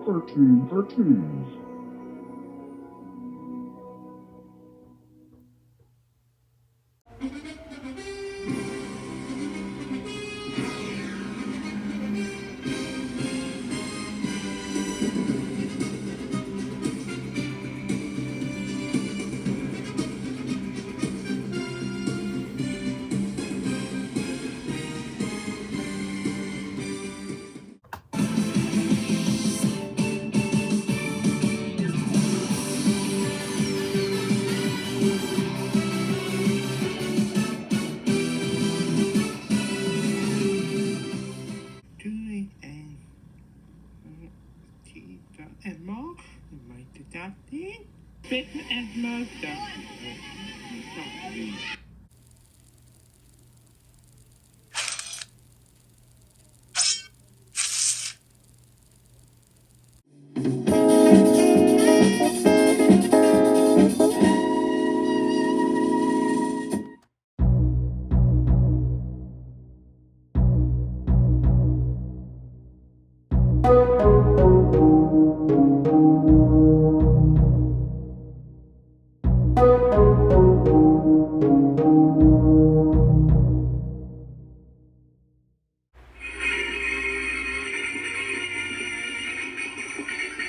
Cartoons. And more, might that thing, fit and more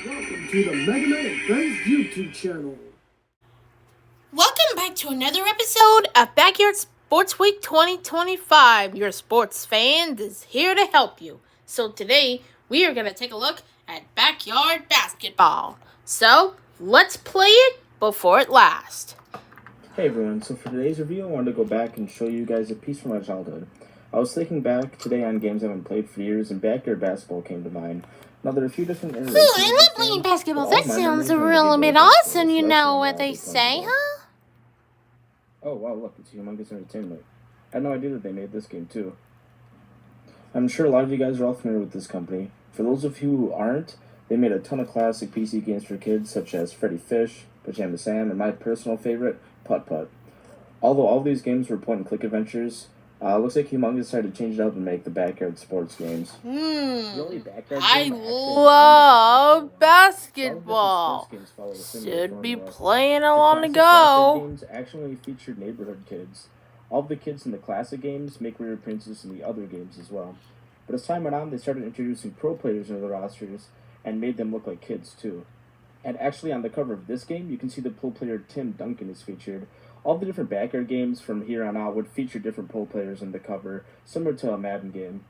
Welcome to the Mega Man and Friends YouTube channel. Welcome back to another episode of Backyard Sports Week 2025. Your sports fan is here to help you. So today, we are going to take a look at backyard basketball. So, let's play it before it lasts. Hey everyone, so for today's review, I wanted to go back and show you guys a piece from my childhood. I was thinking back today on games I haven't played for years, and backyard basketball came to mind. Now, there are a few different iterations. Ooh, I love playing basketball. That sounds a real bit awesome. You know what they say, huh? Oh, wow, look, it's Humongous Entertainment. I had no idea that they made this game, too. I'm sure a lot of you guys are all familiar with this company. For those of you who aren't, they made a ton of classic PC games for kids, such as Freddy Fish, Pajama Sam, and my personal favorite, Putt Putt. Although all these games were point-and-click adventures, looks like Humongous decided to change it up and make the backyard sports games. Really, backyard I love basketball. Should be playing a long ago. Games actually featured neighborhood kids. All of the kids in the classic games make reappearances in the other games as well. But as time went on, they started introducing pro players into the rosters and made them look like kids too. And actually, on the cover of this game, you can see the pro player Tim Duncan is featured. All the different backyard games from here on out would feature different pro players in the cover, similar to a Madden game.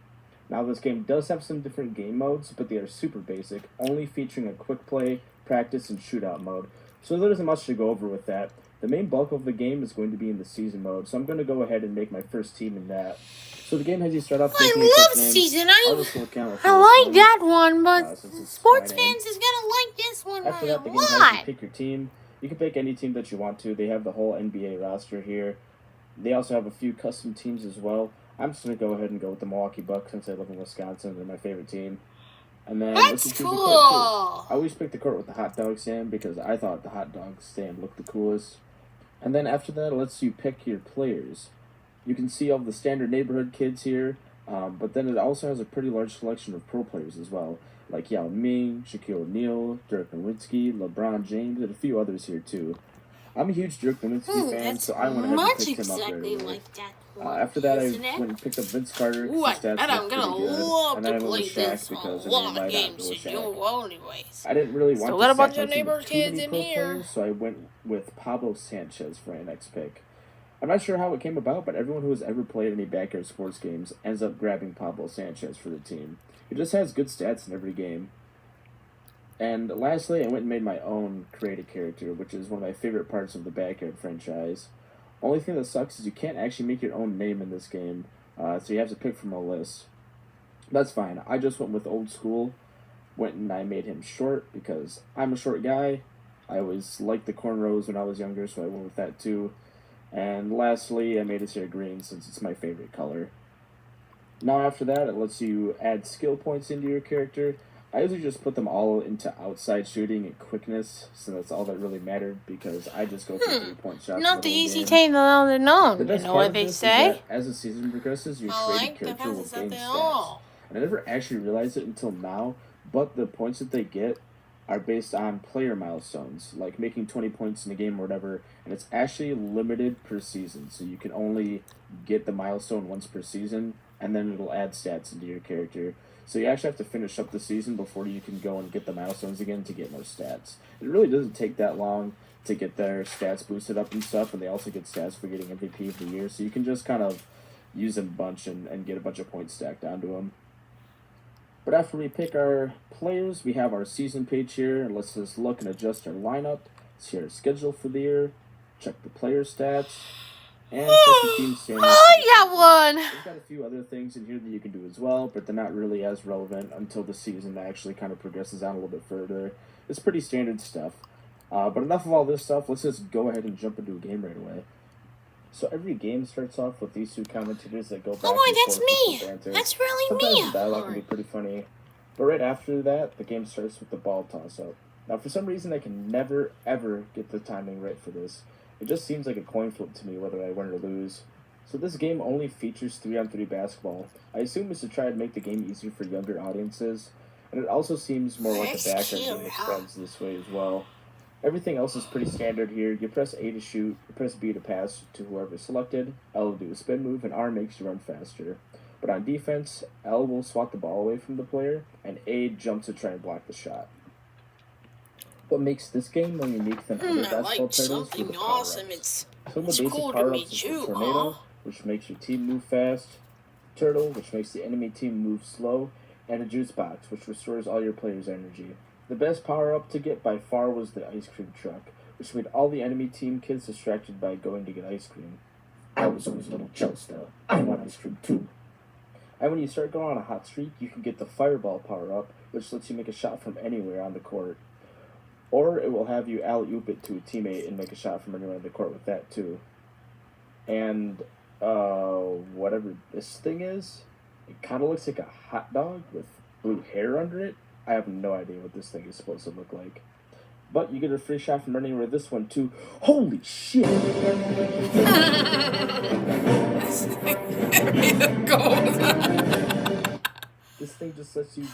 Now, this game does have some different game modes, but they are super basic, only featuring a quick play, practice, and shootout mode. So there isn't much to go over with that. The main bulk of the game is going to be in the season mode, so I'm going to go ahead and make my first team in that. So the game has you start off. I love season. I like that one, but sports fans is gonna like this one. After that, the game has you pick your team. You can pick any team that you want to. They have the whole NBA roster here. They also have a few custom teams as well. I'm just gonna go ahead and go with the Milwaukee Bucks since I live in Wisconsin. They're my favorite team. And then that's cool. I always pick the court with the hot dog stand because I thought the hot dog stand looked the coolest. And then after that, it lets you pick your players. You can see all the standard neighborhood kids here, but then it also has a pretty large selection of pro players as well, like Yao Ming, Shaquille O'Neal, Dirk Nowitzki, LeBron James, and a few others here too. I'm a huge Dirk Nowitzki fan, so I went ahead and picked him up right away. After that, I went and picked up Vince Carter. Ooh, I bet I'm gonna love to play this a lot of games to do anyways. I didn't really want to got a bunch of neighbor kids in here. Players, so I went with Pablo Sanchez for my next pick. I'm not sure how it came about, but everyone who has ever played any backyard sports games ends up grabbing Pablo Sanchez for the team. He just has good stats in every game. And lastly, I went and made my own creative character, which is one of my favorite parts of the backyard franchise. Only thing that sucks is you can't actually make your own name in this game, so you have to pick from a list. That's fine. I just went with old school, went and I made him short because I'm a short guy. I always liked the cornrows when I was younger, so I went with that too. And lastly, I made his hair green since it's my favorite color. Now after that, it lets you add skill points into your character. I usually just put them all into outside shooting and quickness, so that's all that really mattered because I just go for 3-point shots. Not the easy thing to know. You know what they say? As the season progresses, your creative character will gain stats. And I never actually realized it until now, but the points that they get are based on player milestones, like making 20 points in a game or whatever, and it's actually limited per season, so you can only get the milestone once per season, and then it'll add stats into your character. So you actually have to finish up the season before you can go and get the milestones again to get more stats. It really doesn't take that long to get their stats boosted up and stuff, and they also get stats for getting MVP of the year, so you can just kind of use them a bunch and get a bunch of points stacked onto them. But after we pick our players, we have our season page here, and let's just look and adjust our lineup. See our schedule for the year, check the player stats, and check the team standings. I got one. We've got a few other things in here that you can do as well, but they're not really as relevant until the season actually kind of progresses on a little bit further. It's pretty standard stuff. But enough of all this stuff, let's just go ahead and jump into a game right away. So every game starts off with these two commentators that go back and forth that's me. with some banter. That's really Sometimes me. the dialogue can be pretty funny. But right after that, the game starts with the ball toss-up. Now, for some reason, I can never, ever get the timing right for this. It just seems like a coin flip to me whether I win or lose. So this game only features 3-on-3 basketball. I assume it's to try and make the game easier for younger audiences. And it also seems more like a backyard game with friends this way as well. Everything else is pretty standard here. You press A to shoot, you press B to pass to whoever selected, L to do a spin move, and R makes you run faster. But on defense, L will swat the ball away from the player, and A jumps to try and block the shot. What makes this game more unique than other basketball titles were the power-ups. Some of the basic power-ups is the Tornado, which makes your team move fast, Turtle, which makes the enemy team move slow, and a Juice Box, which restores all your players' energy. The best power-up to get by far was the ice cream truck, which made all the enemy team kids distracted by going to get ice cream. I was always a little jealous though. I want ice cream too. And when you start going on a hot streak, you can get the fireball power-up, which lets you make a shot from anywhere on the court. Or it will have you alley-oop it to a teammate and make a shot from anywhere on the court with that too. And whatever this thing is, it kind of looks like a hot dog with blue hair under it. I have no idea what this thing is supposed to look like. But you get a free shot from anywhere with this one too. Holy shit! This thing just lets you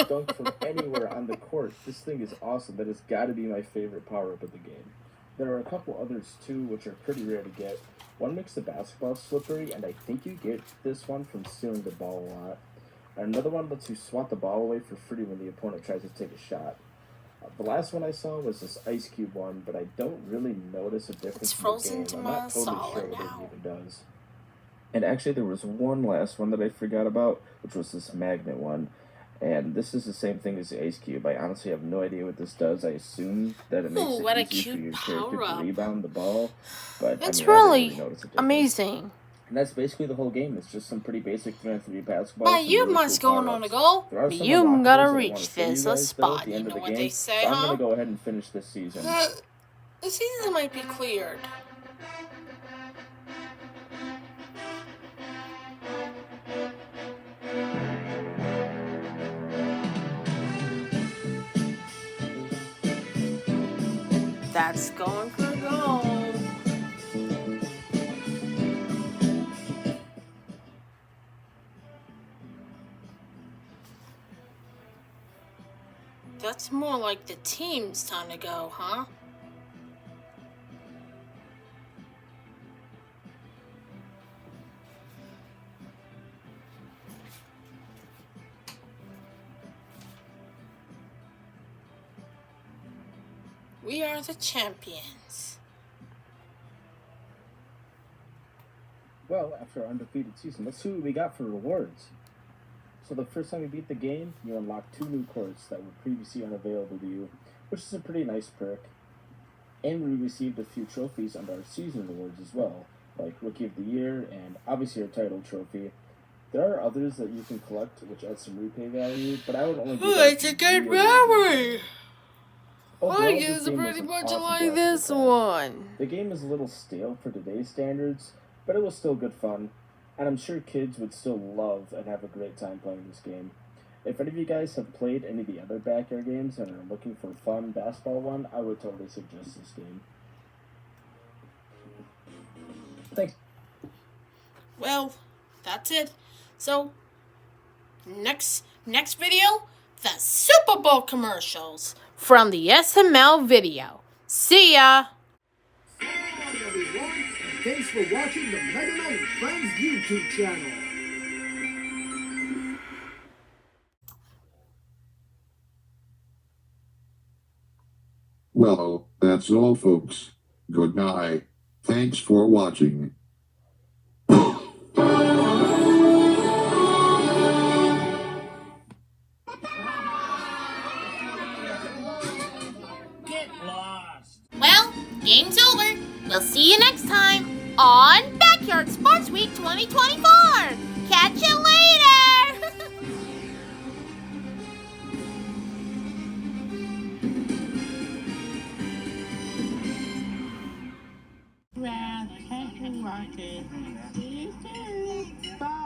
dunk from anywhere on the court. This thing is awesome. That has got to be my favorite power-up of the game. There are a couple others too, which are pretty rare to get. One makes the basketball slippery, and I think you get this one from stealing the ball a lot. And another one lets you swat the ball away for free when the opponent tries to take a shot. The last one I saw was this Ice Cube one, but I don't really notice a difference in the game. I'm not totally sure what it even does. And actually there was one last one that I forgot about, which was this magnet one. And this is the same thing as the Ice Cube. I honestly have no idea what this does. I assume that it makes it easy for your character to rebound the ball. But it's I mean, really I didn't really notice a difference. amazing. And that's basically the whole game. It's just some pretty basic 3-on-3 basketball. But you must go on a goal. You gotta reach this spot. You know what they say, so huh? I'm gonna go ahead and finish this season. The season might be cleared. That's going for a goal. That's more like the team's time to go, huh? We are the champions. Well, after our undefeated season, let's see what we got for rewards. So the first time you beat the game, you unlock 2 new courts that were previously unavailable to you, which is a pretty nice perk. And we received a few trophies under our season rewards as well, like Rookie of the Year and obviously our title trophy. There are others that you can collect, which add some replay value, but I would only do that. It's a good memory. Overall, I this guess game was pretty an much awesome like blast this to try. one. The game is a little stale for today's standards, but it was still good fun, and I'm sure kids would still love and have a great time playing this game. If any of you guys have played any of the other backyard games and are looking for a fun basketball one, I would totally suggest this game. Thanks. Well, that's it. So, next video, the Super Bowl commercials from the SML video. See ya! Hi everyone, and thanks for watching the Mega Man and Friends YouTube channel. Well, that's all folks. Good night. Thanks for watching. Get lost. Well, game's over. We'll see you next time on Backyard Sports Week 2024. Catch you later! Rocket, rocket, rocket. Bye.